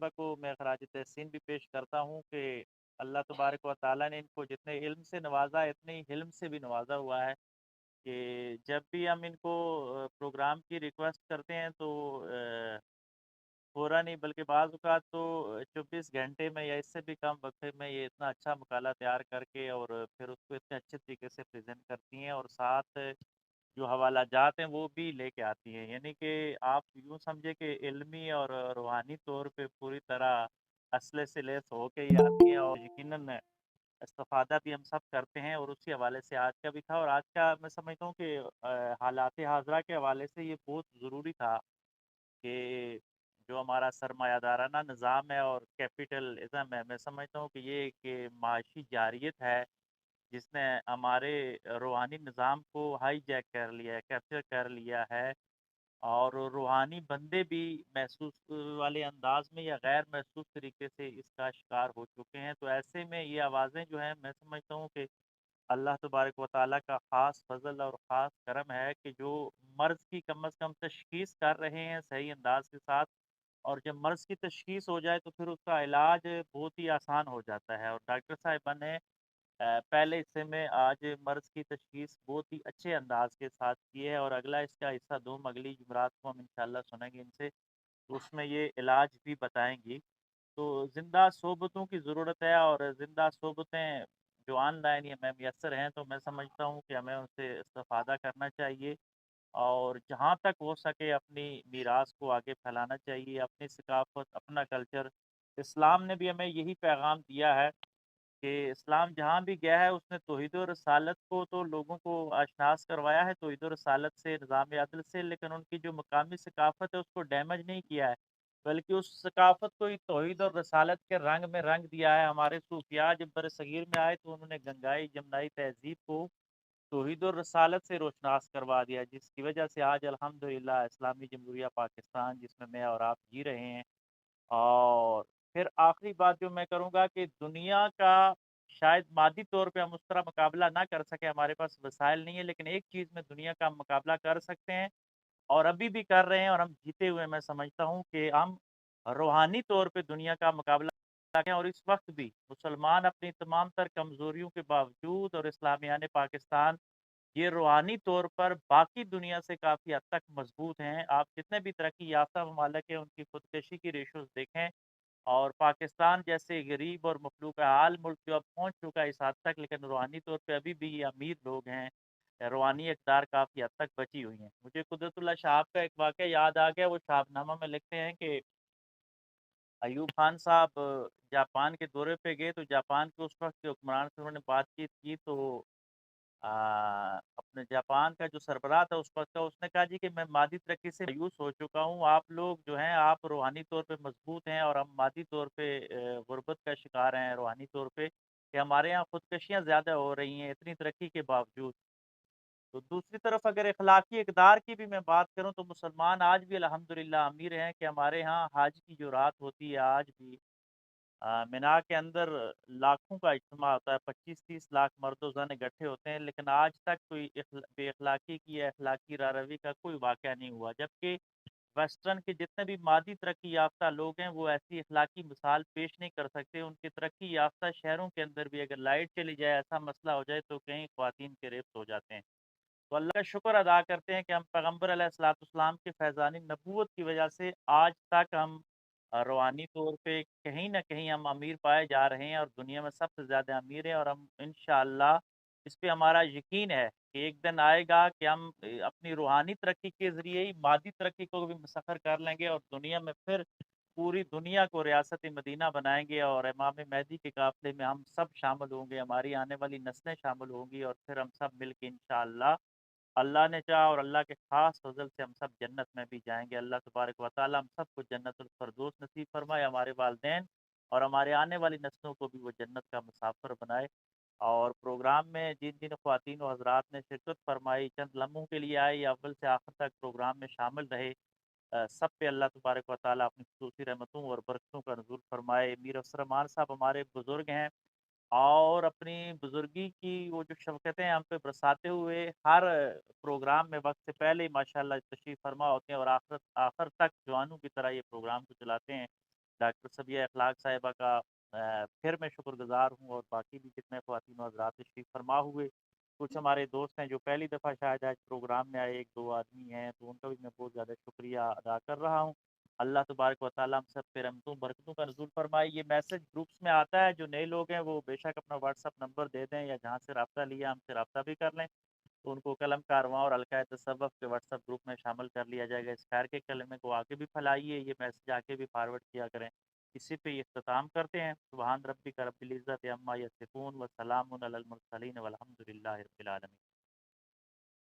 को मैं खराज तहसीन भी पेश करता हूँ कि अल्लाह तबारक व तआला ने इनको जितने इल्म से नवाज़ा है, इतने ही हिल्म से भी नवाज़ा हुआ है कि जब भी हम इनको प्रोग्राम की रिक्वेस्ट करते हैं तो पूरा नहीं बल्कि बाज़ औक़ात तो 24 घंटे में या इससे भी कम वक़्त में ये इतना अच्छा मकाला तैयार करके और फिर उसको इतने अच्छे तरीके से प्रेज़ेंट करती हैं और साथ जो हवालाजात हैं वो भी लेके आती हैं। यानी कि आप यूँ समझिए कि इल्मी और रूहानी तौर पे पूरी तरह असले से लैस होके ही आती हैं और यकीनन इस्तिफ़ादा भी हम सब करते हैं और उसी हवाले से आज का भी था और आज का मैं समझता हूँ कि हालात हाज़िरा के हवाले से ये बहुत ज़रूरी था कि जो हमारा सरमायादाराना निज़ाम है और कैपिटलिज़्म है, मैं समझता हूँ कि ये एक माशी जारियत है जिसने हमारे रूहानी निज़ाम को हाईजैक कर लिया है, कैप्चर कर लिया है और रूहानी बंदे भी महसूस वाले अंदाज़ में या गैर महसूस तरीके से इसका शिकार हो चुके हैं। तो ऐसे में ये आवाज़ें जो हैं मैं समझता हूँ कि अल्लाह तबारक व तआला का ख़ास फ़ज़ल और ख़ास करम है कि जो मर्ज़ की कम अज़ कम तशख़ीस कर रहे हैं सही अंदाज़ के साथ और जब मर्ज़ की तशख़ीस हो जाए तो फिर उसका इलाज बहुत ही आसान हो जाता है और डॉक्टर साहिबान ने पहले हिस्से में आज मर्ज़ की तशख़ीस बहुत ही अच्छे अंदाज़ के साथ की है और अगला इसका हिस्सा 2 अगली जुमरात को हम इंशाअल्लाह सुनेंगे इनसे, तो उसमें ये इलाज भी बताएँगी। तो ज़िंदा सोबतों की ज़रूरत है और ज़िंदा सोबतें जो ऑनलाइन या में मुयस्सर हैं, तो मैं समझता हूँ कि हमें उनसे इस्तिफ़ादा करना चाहिए और जहाँ तक हो सके अपनी मीरास को आगे फैलाना चाहिए, अपनी सकाफ़त, अपना कल्चर। इस्लाम ने भी हमें यही पैगाम दिया है कि इस्लाम जहाँ भी गया है उसने तौहीद और रिसालत को तो लोगों को आशनास करवाया है तौहीद और रिसालत से, निज़ाम अदल से, लेकिन उनकी जो मकामी सकाफ़त है उसको डैमेज नहीं किया है। बल्कि उस सकाफ़त को ही तौहीद और रिसालत के रंग में रंग दिया है। हमारे सूफ़िया जब बरसग़ीर में आए तो उन्होंने गंगाई जमुनाई तहज़ीब को तौहीद और रिसालत से रोशनास करवा दिया, जिसकी वजह से आज अल्हम्दुलिल्लाह इस्लामी जमहूरिया पाकिस्तान जिसमें मैं और आप जी रहे हैं। और फिर आखिरी बात जो मैं करूँगा कि दुनिया का शायद मादी तौर पे हम उस तरह मुकाबला ना कर सकें, हमारे पास वसाइल नहीं है, लेकिन एक चीज़ में दुनिया का हम मुकाबला कर सकते हैं और अभी भी कर रहे हैं और हम जीते हुए मैं समझता हूँ कि हम रूहानी तौर पे दुनिया का मुकाबला करें और इस वक़्त भी मुसलमान अपनी तमाम तर कमज़ोरियों के बावजूद और इस्लामियान पाकिस्तान ये रूहानी तौर पर बाकी दुनिया से काफ़ी हद तक मज़बूत हैं। आप जितने भी तरक्की याफ़्ता ममालिक हैं, उनकी खुदकशी की रेशोज़ देखें और पाकिस्तान जैसे गरीब और मफ़लूक हाल मुल्क जो अब पहुँच चुका है इस हद तक, लेकिन रूहानी तौर पे अभी भी ये अमीर लोग हैं। रूहानी इक़्तिदार काफ़ी हद तक बची हुई हैं। मुझे कुदरतुल्लाह शाह का एक वाक़या याद आ गया, वो शाहनामा में लिखते हैं कि अयूब खान साहब जापान के दौरे पे गए, तो जापान के उस वक़्त के हुक्मरान से उन्होंने बातचीत की तो अपने जापान का जो सरबराह था उस वक़्त का, उसने कहा जी कि मैं मादी तरक्की से मायूस हो चुका हूँ। आप लोग जो हैं आप रूहानी तौर पे मज़बूत हैं और हम मादी तौर पे गुर्बत का शिकार हैं रूहानी तौर पे, कि हमारे यहाँ खुदकशियाँ ज़्यादा हो रही हैं इतनी तरक्की के बावजूद। तो दूसरी तरफ अगर इख़लाक़ी इक़दार की भी मैं बात करूँ तो मुसलमान आज भी अल्हम्दुलिल्लाह अमीर हैं कि हमारे यहाँ हज की जो रात होती है आज भी मिना के अंदर लाखों का इज्तिमा होता है, 25-30 लाख मर्द-ओ-ज़न इकट्ठे होते हैं, लेकिन आज तक कोई बेअख़लाक़ी की या अख़लाक़ी रारवी का कोई वाक़या नहीं हुआ। जबकि वेस्टर्न के जितने भी मादी तरक्की याफ़्ता लोग हैं, वो ऐसी अख़लाक़ी मिसाल पेश नहीं कर सकते। उनके तरक्की याफ़्ता शहरों के अंदर भी अगर लाइट चली जाए, ऐसा मसला हो जाए, तो कई ख़वातीन के रेप्स हो जाते हैं। तो अल्लाह का शुक्र अदा करते हैं कि हम पैगम्बर अलैहिस्सलाम के फैज़ानी नबूवत की वजह से आज तक हम रूहानी तौर पे कहीं न कहीं हम अमीर पाए जा रहे हैं और दुनिया में सबसे ज़्यादा अमीर हैं और हम इंशाअल्लाह इस पे हमारा यकीन है कि एक दिन आएगा कि हम अपनी रूहानी तरक्की के ज़रिए ही मादी तरक्की को भी मुसख़्ख़र कर लेंगे और दुनिया में फिर पूरी दुनिया को रियासत-ए-मदीना बनाएँगे और इमाम महदी के काफ़िले में हम सब शामिल होंगे, हमारी आने वाली नस्लें शामिल होंगी और फिर हम सब मिल के इंशाअल्लाह अल्लाह ने चाहा और अल्लाह के ख़ास फ़ज़ल से हम सब जन्नत में भी जाएँगे। अल्लाह तबारक व तआला हम सबको जन्नतुल फ़िरदौस नसीब फ़रमाए, हमारे वालिदैन और हमारे आने वाली नस्लों को भी वो जन्नत का मुसाफ़िर बनाए। और प्रोग्राम में जिन-जिन ख़वातीन व हज़रात ने शिरकत फ़रमाई, चंद लम्हों के लिए आए या अव्वल से आखिर तक प्रोग्राम में शामिल रहे, सब पे अल्लाह तबारक व तआला अपनी ख़ुसूसी रहमतों और बरकतों का नुज़ूल फ़रमाए। मीर अफ़ज़ल मान साहब हमारे बुज़ुर्ग हैं और अपनी बुज़ुर्गी की वो जो शफ़क़तें हम पे बरसाते हुए हर प्रोग्राम में वक़्त से पहले ही माशाअल्लाह तशरीफ़ फ़रमा होते हैं और आखिर तक जवानों की तरह ये प्रोग्राम को चलाते हैं। ڈاکٹر صبیہ اخلاق صاحبہ کا پھر میں شکر گزار ہوں، اور باقی بھی جتنے خواتین و حضرات تشریف فرما ہوئے، کچھ ہمارے دوست ہیں جو پہلی دفعہ شاید آج پروگرام میں آئے، ایک دو آدمی ہیں، تو ان کا بھی میں بہت زیادہ شکریہ ادا کر رہا ہوں۔ اللہ تبارک و تعالیٰ ہم سب پہ رحمتوں برکتوں کا نزول فرمائے۔ یہ میسج گروپس میں آتا ہے، جو نئے لوگ ہیں وہ بے شک اپنا واٹس اپ نمبر دے دیں، یا جہاں سے رابطہ لیا ہم سے رابطہ بھی کر لیں، تو ان کو کلم کارواں اور حلقۂ تصوف کے واٹس ایپ گروپ میں شامل کر لیا جائے گا۔ اس خیر کے کلمے کو آگے بھی پھیلائیے، یہ میسج آگے بھی فارورڈ کیا کریں۔ اسی پہ یہ اختتام کرتے ہیں۔ سبحان ربک رب العزت عما یصفون وسلام علی المرسلین والحمد للہ رب العالمین۔